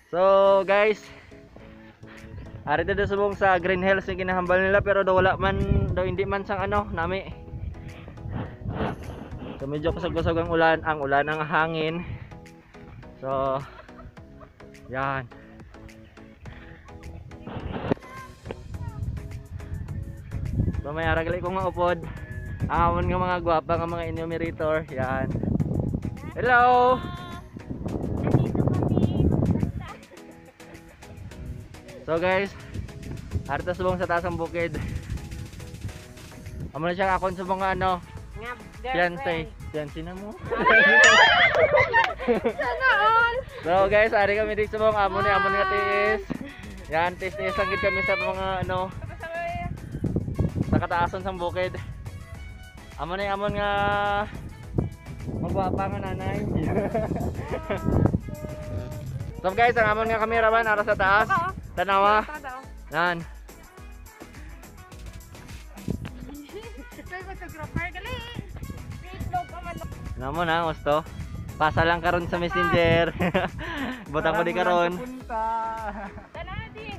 So guys, ari ta subong sa Green Hills yung kinahambal nila pero daw wala man daw hindi man sang ano nami. So medyo kusog-kusog ang ulan ang hangin. So yan. So may aragali kong maupod. Ang amon nga mga gwapa nga mga enumerator. Yan. Hello. So guys, harta subong sa taas ang bukid. Amo na siya akon sa mga ano, fiancé. Fiancé na mo. Sana all. So guys, ari kami dito subong amo nga tiis. Yan, tiis lang gid kami sa mga ano, sa kataasan sang bukid. Amo nga magwapa nga nanay. So guys, ang amon nga cameraman ara sa taas. Tanawa. Nan. Namo na, gusto. Pasa lang karon sa Messenger. Butang ko di karon. Tanawa din.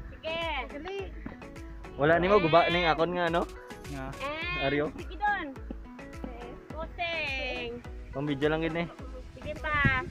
Sige. Wala nimo guba ning akon nga no. Aryo. Sige doon. Kusing. Pang video lang gid ni. Sige pa.